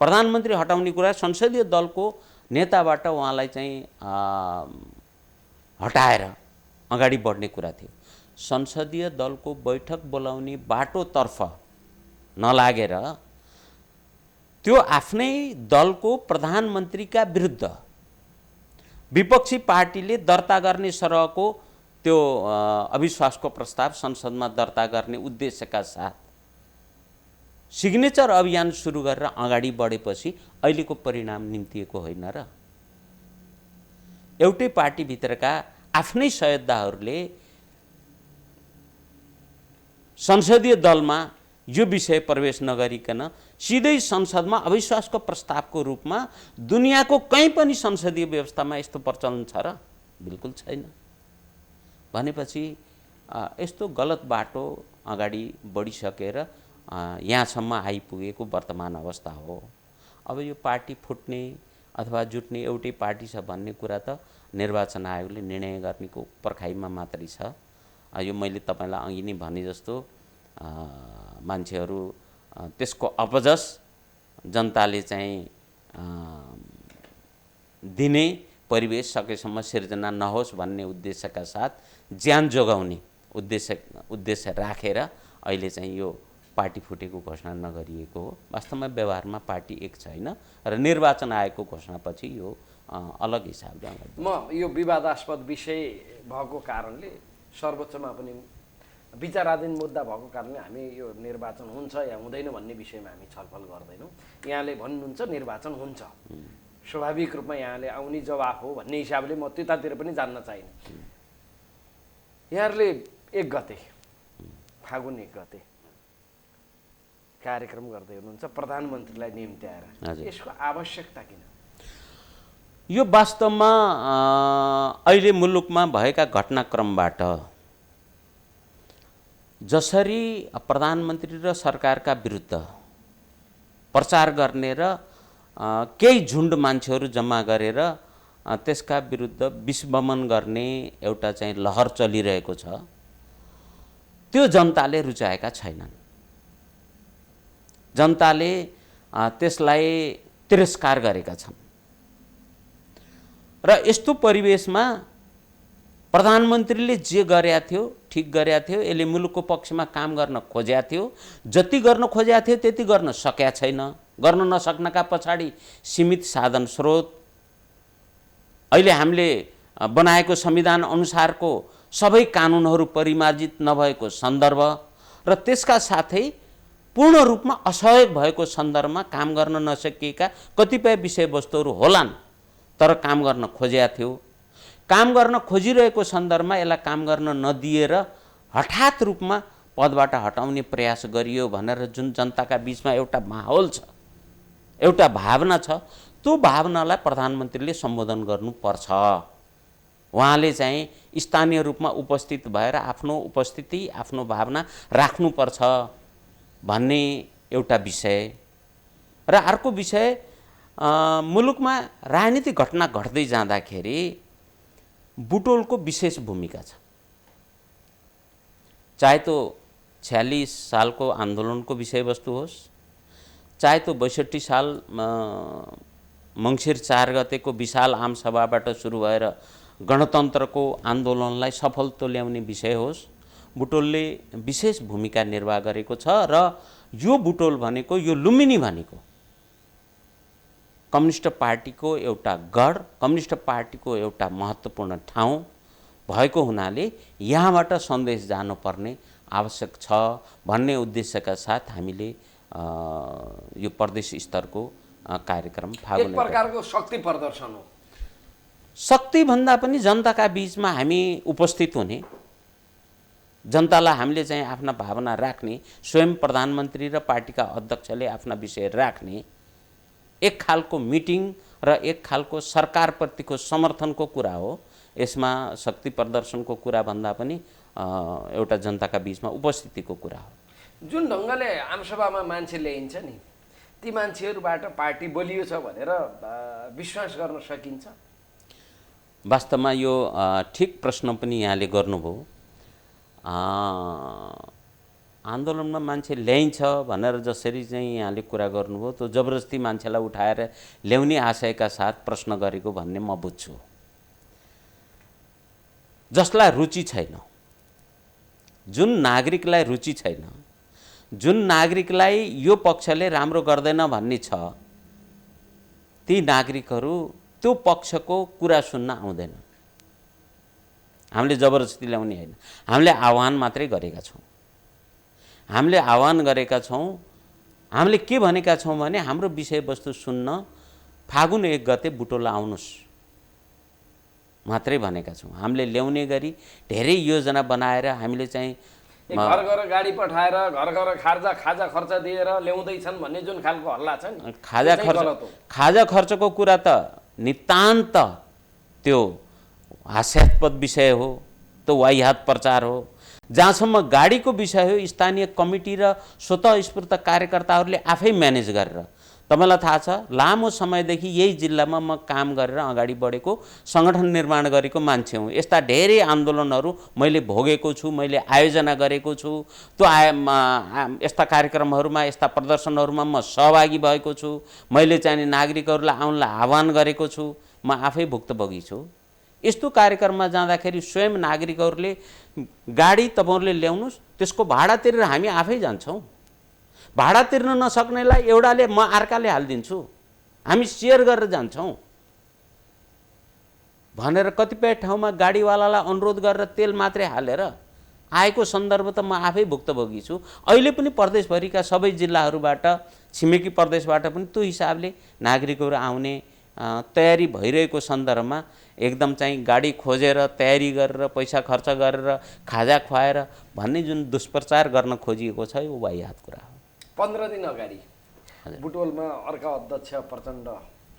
प्रधानमन्त्री हटाउने कुरा संसदीय दलको नेताबाट उहाँलाई चाहिँ हटाएर अगाडि बढ्ने कुरा थियो। संसदीय दलको बैठक बोलाउने बाटोतर्फ नलागेर त्यो आफ्नै दलको प्रधानमन्त्रीका विरुद्ध विपक्षी पार्टीले दर्ता गर्ने सरहको त्यो अविश्वासको प्रस्ताव संसदमा दर्ता गर्ने उद्देश्यका साथ सिग्नेचर अभियान सुरु गरेर अगाडि बढेपछि अहिलेको परिणाम निम्तिएको होइन र? एउटै पार्टीभित्रका आफ्नै सयोद्धाहरूले संसदीय दलमा यो विषय प्रवेश नगरिकन सिधै संसदमा अविश्वासको प्रस्तावको रूपमा दुनियाँको कहीँ पनि संसदीय व्यवस्थामा यस्तो प्रचलन छ र? बिल्कुल छैन। भनेपछि यस्तो गलत बाटो अगाडि बढिसकेर यहाँसम्म आइपुगेको वर्तमान अवस्था हो। अब यो पार्टी फुट्ने अथवा जुट्ने एउटै पार्टी छ भन्ने कुरा त निर्वाचन आयोगले निर्णय गर्नेको पर्खाइमा मात्रै छ। यो मैले तपाईँलाई अघि नै भने जस्तो मान्छेहरू त्यसको अपजस जनताले चाहिँ दिने परिवेश सकेसम्म सिर्जना नहोस् भन्ने उद्देश्यका साथ ज्यान जोगाउने उद्देश्य राखेर अहिले चाहिँ यो पार्टी फुटेको घोषणा नगरिएको हो। वास्तवमा व्यवहारमा पार्टी एक छैन र निर्वाचन आयोगको घोषणापछि यो अलग हिसाबले अगाडि म यो विवादास्पद विषय भएको कारणले सर्वोच्चमा पनि विचाराधीन मुद्दा भएको कारणले हामी यो निर्वाचन हुन्छ या हुँदैन भन्ने विषयमा हामी छलफल गर्दैनौँ। यहाँले भन्नुहुन्छ निर्वाचन हुन्छ, स्वाभाविक रूपमा यहाँले आउने जवाफ हो भन्ने हिसाबले म त्यतातिर पनि जान्न चाहिने। यहाँहरूले 1 गते फागुन 1 गते कार्यक्रम गर्दै हुनुहुन्छ प्रधानमन्त्रीलाई निम्त्याएर, यसको आवश्यकता किन? यो वास्तवमा अहिले मुलुकमा भएका घटनाक्रमबाट जसरी प्रधानमन्त्री र सरकारका विरुद्ध प्रचार गर्ने र केही झुन्ड मान्छेहरू जम्मा गरेर त्यसका विरुद्ध विस्मरण गर्ने एउटा चाहिँ लहर चलिरहेको छ, त्यो जनताले रुचाएका छैनन्। जनताले त्यसलाई तिरस्कार गरेका छन् र यस्तो परिवेशमा प्रधानमन्त्रीले जे गरेका थियो ठिक गरेका थियो, यसले मुलुकको पक्षमा काम गर्न खोजेका थियो, जति गर्न खोजेका थियो त्यति गर्न सकेका छैन। गर्न नसक्नका पछाडि सीमित साधन स्रोत, अहिले हामीले बनाएको संविधान अनुसारको सबै कानुनहरू परिमार्जित नभएको सन्दर्भ र त्यसका साथै पूर्ण रूपमा असहयोग भएको सन्दर्भमा काम गर्न नसकिएका कतिपय विषयवस्तुहरू होलान्, तर काम गर्न खोजेका थियो। काम गर्न खोजिरहेको सन्दर्भमा यसलाई काम गर्न नदिएर हठात रूपमा पदबाट हटाउने प्रयास गरियो भनेर जुन जनताका बीचमा एउटा माहौल छ, एउटा भावना छ, त्यो भावनालाई प्रधानमन्त्रीले सम्बोधन गर्नुपर्छ। उहाँले चाहिँ स्थानीय रूपमा उपस्थित भएर आफ्नो उपस्थिति आफ्नो भावना राख्नुपर्छ भन्ने एउटा विषय र अर्को विषय मुलुकमा राजनीतिक घटना घट्दै जाँदाखेरि बुटोलको विशेष भूमिका छ। चाहे तो 46 सालको आन्दोलनको विषयवस्तु होस्, चाहे तो 62 साल मङ्सिर 4 गतेको विशाल आमसभाबाट सुरु भएर गणतन्त्रको आन्दोलनलाई सफल तुल्याउने विषय होस्, बुटोलले विशेष भूमिका निर्वाह गरेको छ र यो बुटोल भनेको, यो लुम्बिनी भनेको कम्युनिस्ट पार्टीको एउटा गढ, कम्युनिस्ट पार्टीको एउटा महत्त्वपूर्ण ठाउँ भएको हुनाले यहाँबाट सन्देश जानुपर्ने आवश्यक छ भन्ने उद्देश्यका साथ हामीले यो प्रदेश स्तरको कार्यक्रम फागुन एक प्रकारको शक्ति प्रदर्शन हो। शक्ति भन्दा पनि जनताका बीचमा हामी उपस्थित हुने, जनतालाई हामीले चाहिँ आफ्ना भावना राख्ने, स्वयं प्रधानमन्त्री र पार्टीका अध्यक्षले आफ्ना विषय राख्ने एक खालको मिटिङ र एक खालको सरकारप्रतिको समर्थनको कुरा हो। यसमा शक्ति प्रदर्शनको कुरा भन्दा पनि एउटा जनताका बीचमा उपस्थितिको कुरा हो। जुन ढङ्गले आमसभामा मान्छे ल्याइन्छ नि, ती मान्छेहरूबाट पार्टी बलियो छ भनेर विश्वास गर्न सकिन्छ? वास्तवमा यो ठिक प्रश्न पनि यहाँले गर्नुभयो। आन्दोलनमा मान्छे ल्याइन्छ भनेर जसरी चाहिँ यहाँले कुरा गर्नुभयो, त्यो जबरजस्ती मान्छेलाई उठाएर ल्याउने आशयका साथ प्रश्न गरेको भन्ने म बुझ्छु। जसलाई रुचि छैन, जुन नागरिकलाई रुचि छैन, जुन नागरिकलाई यो पक्षले राम्रो गर्दैन भन्ने छ, ती नागरिकहरू त्यो पक्षको कुरा सुन्न आउँदैन। हामीले जबरजस्ती ल्याउने होइन, हामीले आह्वान मात्रै गरेका छौँ। हामीले आह्वान गरेका छौँ, हामीले के भनेका छौँ भने हाम्रो विषयवस्तु सुन्न फागुन 1 गते बुटोल आउनुस् मात्रै भनेका छौँ। हामीले ल्याउने गरी धेरै योजना बनाएर हामीले चाहिँ घर घर गाडी पठाएर घर घर खाजा खर्च दिएर ल्याउँदैछन् भन्ने जुन खालको हल्ला छ नि, खाजा खर्चको कुरा त नितान्त त्यो हास्यास्पद विषय हो, त्यो वाहियात प्रचार हो। जहाँसम्म गाडीको विषय हो, स्थानीय कमिटी र स्वतः स्फूर्त कार्यकर्ताहरूले आफै म्यानेज गरेर तपाईँलाई थाहा छ लामो समयदेखि यही जिल्लामा म काम गरेर अगाडि बढेको सङ्गठन निर्माण गरेको मान्छे हुँ। यस्ता धेरै आन्दोलनहरू मैले भोगेको छु, मैले आयोजना गरेको छु। त्यो यस्ता कार्यक्रमहरूमा, यस्ता प्रदर्शनहरूमा म सहभागी भएको छु। मैले चाहिँ नागरिकहरूलाई आउनलाई आह्वान गरेको छु। म आफै भुक्तभोगी छु। यस्तो कार्यक्रममा जाँदाखेरि स्वयं नागरिकहरूले गाडी तपाईँहरूले ल्याउनुहोस्, त्यसको भाडा तिरेर हामी आफै जान्छौँ। भाडा तिर्न नसक्नेलाई एउटाले म अर्काले हालिदिन्छु, हामी सेयर गरेर जान्छौँ भनेर कतिपय ठाउँमा गाडीवालालाई अनुरोध गरेर तेल मात्रै हालेर आएको सन्दर्भ त म आफै भुक्तभोगी छु। अहिले पनि प्रदेशभरिका सबै जिल्लाहरूबाट, छिमेकी प्रदेशबाट पनि त्यो हिसाबले नागरिकहरू आउने तयारी भइरहेको सन्दर्भमा एकदम चाहिँ गाडी खोजेर तयारी गरेर पैसा खर्च गरेर खाजा खुवाएर भन्ने जुन दुष्प्रचार गर्न खोजिएको छ यो वाहियात कुरा हो। 15 दिन अगाडि बुटवलमा अर्का अध्यक्ष प्रचण्ड,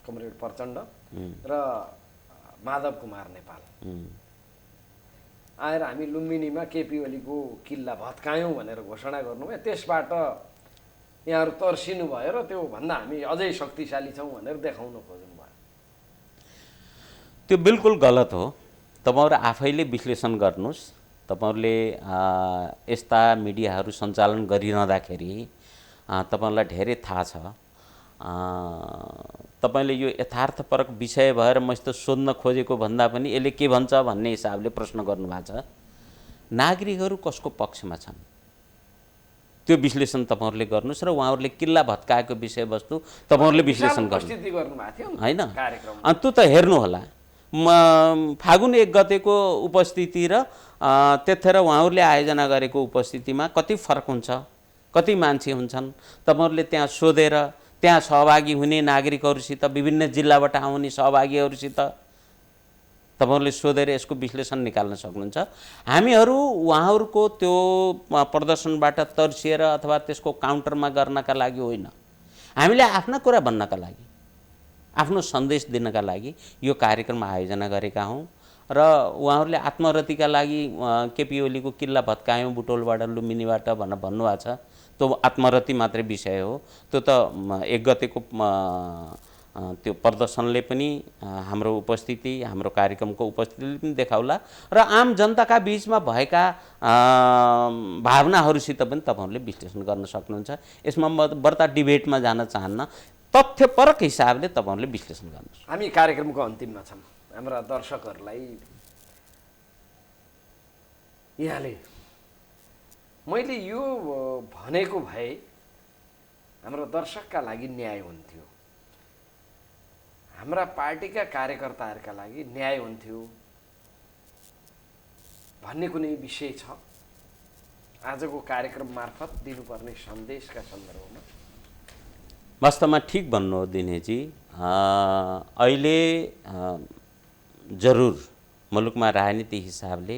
कमरेड प्रचण्ड र माधव कुमार नेपाल आएर हामी लुम्बिनीमा केपी ओलीको किल्ला भत्कायौँ भनेर घोषणा गर्नुभयो। त्यसबाट यहाँहरू तर्सिनु भयो र त्यो भन्दा हामी अझै शक्तिशाली छौँ भनेर देखाउन खोज्नु भयो। त्यो बिल्कुल गलत हो। तपाईँहरू आफैले विश्लेषण गर्नुहोस्। तपाईँहरूले यस्ता मिडियाहरू सञ्चालन गरिरहँदाखेरि तपाईँलाई धेरै थाहा छ, तपाईँले यो यथार्थपरक विषय भएर म यस्तो सोध्न खोजेको भन्दा पनि यसले के भन्छ भन्ने हिसाबले प्रश्न गर्नुभएको छ। नागरिकहरू कसको पक्षमा छन् त्यो विश्लेषण तपाईँहरूले गर्नुहोस् र उहाँहरूले किल्ला भत्काएको विषयवस्तु तपाईँहरूले विश्लेषण गर्नु होइन। अनि त्यो त हेर्नु होला। फागुन 1 गतेको उपस्थिति र त्यतिखेर उहाँहरूले आयोजना गरेको उपस्थितिमा कति फरक हुन्छ, कति मान्छे हुन्छन्। तपाईँहरूले त्यहाँ सोधेर त्यहाँ सहभागी हुने नागरिकहरूसित, विभिन्न जिल्लाबाट आउने सहभागीहरूसित तपाईँहरूले सोधेर यसको विश्लेषण निकाल्न सक्नुहुन्छ। हामीहरू उहाँहरूको त्यो प्रदर्शनबाट तर्सिएर अथवा त्यसको काउन्टरमा गर्नका लागि होइन, हामीले आफ्ना कुरा भन्नका लागि, आफ्नो सन्देश दिनका लागि यो कार्यक्रम आयोजना गरेका हौँ। र उहाँहरूले आत्मरतिका लागि केपी ओलीको किल्ला भत्कायौँ बुटोलबाट, लुम्बिनीबाट भनेर भन्नुभएको छ। त्यो आत्मरति मात्रै विषय हो। त्यो त 1 गतेको त्यो प्रदर्शनले पनि हाम्रो उपस्थिति, हाम्रो कार्यक्रमको उपस्थितिले पनि देखाउला र आम जनताका बीचमा भएका भावनाहरूसित पनि तपाईँहरूले विश्लेषण गर्न सक्नुहुन्छ। यसमा म बढ्ता डिबेटमा जान चाहन्न, तथ्यपरक हिसाबले तपाईँहरूले विश्लेषण गर्नुहोस्। हामी कार्यक्रमको अन्तिममा छौँ। हाम्रा दर्शकहरूलाई यहाँले मैले यो भनेको भए हाम्रो दर्शकका लागि न्याय हुन्थ्यो, हाम्रा पार्टीका कार्यकर्ताहरूका लागि न्याय हुन्थ्यो भन्ने कुनै विषय छ आजको कार्यक्रम मार्फत दिनुपर्ने सन्देशका सन्दर्भमा? वास्तवमा ठिक भन्नु हो दिनेजी। अहिले जरुर मुलुकमा राजनीति हिसाबले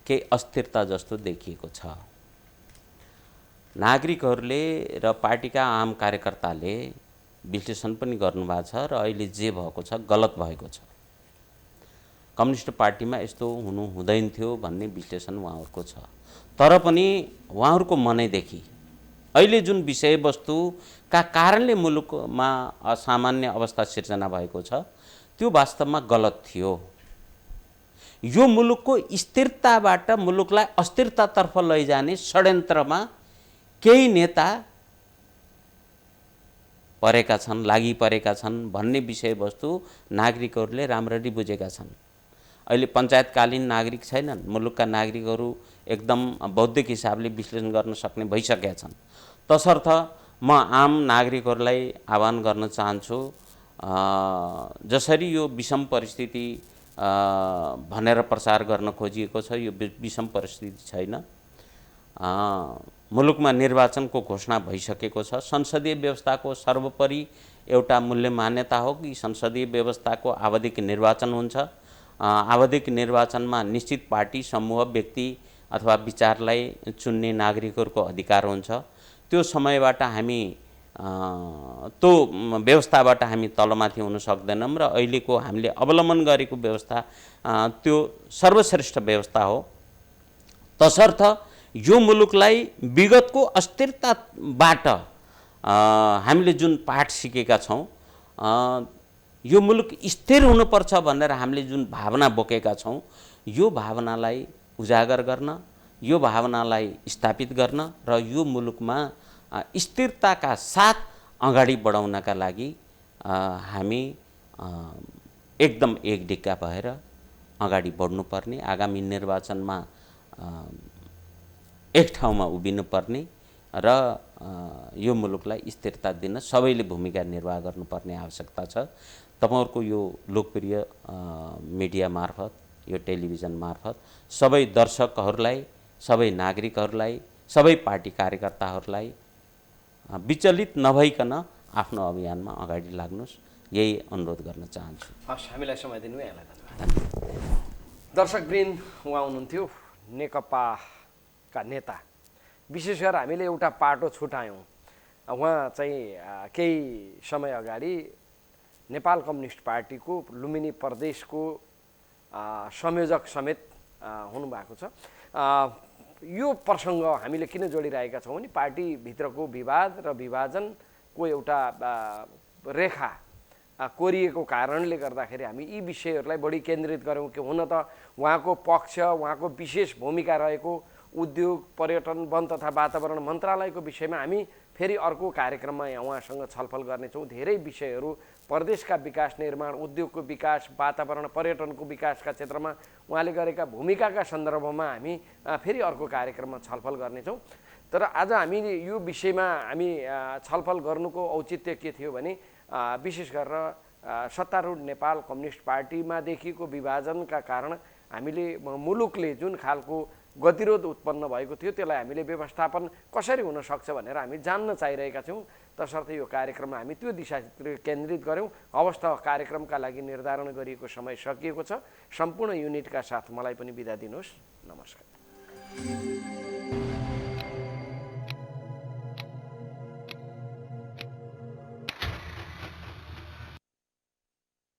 केही अस्थिरता जस्तो देखिएको छ। नागरिकहरूले र पार्टीका आम कार्यकर्ताले विश्लेषण पनि गर्नुभएको छ र अहिले जे भएको छ गलत भएको छ। कम्युनिस्ट पार्टीमा यस्तो हुनु हुँदैन थियो भन्ने विश्लेषण उहाँहरूको छ। तर पनि उहाँहरूको मनैदेखि अहिले जुन विषयवस्तुका कारणले मुलुकमा असामान्य अवस्था सिर्जना भएको छ त्यो वास्तवमा गलत थियो। यो मुलुकको स्थिरताबाट मुलुकलाई अस्थिरतातर्फ लैजाने षड्यन्त्रमा केही नेता परेका छन्, लागि परेका छन् भन्ने विषयवस्तु नागरिकहरूले राम्ररी बुझेका छन्। अहिले पञ्चायतकालीन नागरिक छैनन्, मुलुकका नागरिकहरू एकदम बौद्धिक हिसाबले विश्लेषण गर्न सक्ने भइसकेका छन्। तसर्थ म आम नागरिकहरूलाई आह्वान गर्न चाहन्छु, जसरी यो विषम परिस्थिति भनेर प्रचार गर्न खोजिएको छ, यो विषम परिस्थिति छैन। मुलुकमा निर्वाचनको घोषणा भइसकेको छ। संसदीय व्यवस्थाको सर्वोपरि एउटा मूल्य मान्यता हो कि संसदीय व्यवस्थाको आवधिक निर्वाचन हुन्छ। आवधिक निर्वाचनमा निश्चित पार्टी, समूह, व्यक्ति अथवा विचारलाई चुन्ने नागरिकहरूको अधिकार हुन्छ। त्यो समयबाट हामी त्यो व्यवस्थाबाट हामी तलमाथि हुन सक्दैनौँ र अहिलेको हामीले अवलम्बन गरेको व्यवस्था त्यो सर्वश्रेष्ठ व्यवस्था हो। तसर्थ यो मुलुकलाई विगतको अस्थिरताबाट हामीले जुन पाठ सिकेका छौँ यो मुलुक स्थिर हुनुपर्छ भनेर हामीले जुन भावना बोकेका छौँ यो भावनालाई उजागर गर्न यो भावनालाई स्थापित गर्न र यो मुलुकमा स्थिरताका साथ अगाडि बढाउनका लागि हामी एकदम एकडिक्का भएर अगाडि बढ्नुपर्ने आगामी निर्वाचनमा एक ठाउँमा उभिनुपर्ने र यो मुलुकलाई स्थिरता दिन सबैले भूमिका निर्वाह गर्नुपर्ने आवश्यकता छ। तपाईहरुको यो लोकप्रिय मिडिया मार्फत यो टेलिभिजन मार्फत सबै दर्शकहरूलाई सबै नागरिकहरूलाई सबै पार्टी कार्यकर्ताहरूलाई विचलित नभइकन आफ्नो अभियानमा अगाडि लाग्नुस् यही अनुरोध गर्न चाहन्छु। हस् हामीलाई समय दिनु यहाँलाई धन्यवाद। दर्शकवृन्द उहाँ हुनुहुन्थ्यो नेकपाका नेता विशेष गरेर हामीले एउटा पाटो छुटायौँ उहाँ चाहिँ केही समय अगाडि नेपाल कम्युनिस्ट पार्टीको लुम्बिनी प्रदेशको संयोजक समेत हुनुभएको छ। यो प्रसङ्ग हामीले किन जोडिरहेका छौँ भने पार्टीभित्रको विवाद र विभाजनको एउटा रेखा कोरिएको कारणले गर्दाखेरि हामी यी विषयहरूलाई बढी केन्द्रित गऱ्यौँ कि हुन त उहाँको पक्ष उहाँको विशेष भूमिका रहेको उद्योग पर्यटन वन तथा वातावरण मन्त्रालयको विषयमा हामी फेरि अर्को कार्यक्रममा उहाँसँग छलफल गर्नेछौँ। धेरै विषयहरू प्रदेशका विकास निर्माण उद्योगको विकास वातावरण पर्यटनको विकासका क्षेत्रमा उहाँले गरेका भूमिकाका सन्दर्भमा हामी फेरि अर्को कार्यक्रममा छलफल गर्नेछौँ। तर आज हामीले यो विषयमा हामी छलफल गर्नुको औचित्य के थियो भने विशेष गरेर सत्तारूढ नेपाल कम्युनिस्ट पार्टीमा देखिएको विभाजनका कारण हामीले मुलुकले जुन खालको गतिरोध उत्पन्न भएको थियो त्यसलाई हामीले व्यवस्थापन कसरी हुन सक्छ भनेर हामी जान्न चाहिरहेका छौँ। तसर्थ यो कार्यक्रममा हामी त्यो दिशातिर केन्द्रित गऱ्यौँ। हवस् त कार्यक्रमका लागि निर्धारण गरिएको समय सकिएको छ। सम्पूर्ण युनिटका साथ मलाई पनि बिदा दिनुहोस्। नमस्कार।